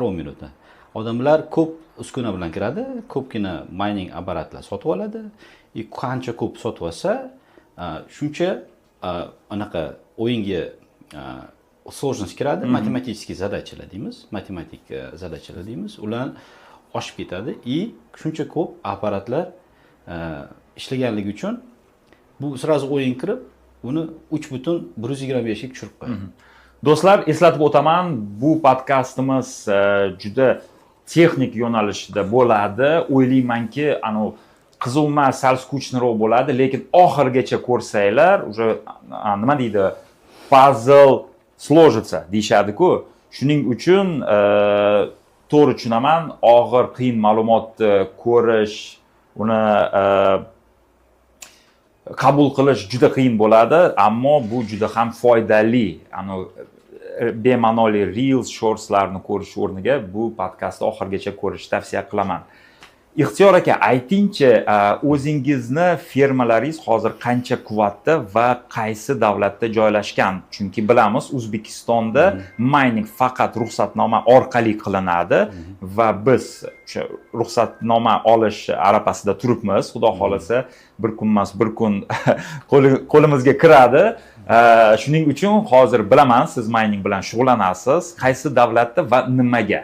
10 minutda. Odamlar ko'p uskuna bilan kiradi, ko'pgina mining apparatlar sotib oladi. Qancha ko'p sotib olsa, shuncha anaqa o'yinga sложность kiradi, matematik zadachalar deymiz, matematik zadachalar deymiz. Ular oshib ketadi shuncha ko'p apparatlar ishlaganligi uchun bu sразу o'yin kirib, uni 3.125 ga tushirib qo'yadi. Do'stlar, eslatib o'taman, bu podkastimiz juda texnik yo'nalishda bo'ladi. O'ylaymanki, qiziqma sal skучныйroq bo'ladi, lekin oxirigacha ko'rsanglar, уже nima deydi, puzzle сложится deyshadi-ku. Shuning uchun to'g'ri tushunaman, og'ir, qiyin ma'lumotni ko'rish, uni qabul qilish juda qiyin bo'ladi, ammo bu juda ham foydali. Bemanoli Reels, Shortslarni ko'rish o'rniga bu podkastni oxirigacha ko'rishni tavsiya qilaman. Ixtiyor aka, aytingchi, o'zingizni fermalaringiz hozir qancha quvvatda va qaysi davlatda joylashgan? Chunki bilamiz, O'zbekistonda mining faqat ruxsatnoma orqali qilinadi va biz o'sha ruxsatnoma olish arafasida turibmiz. Xudo xolasa, bir kun emas, bir kun qo'limizga kiradi. Shuning uchun hozir bilaman, siz mining bilan shug'ullanasiz. Qaysi davlatda va nimaga?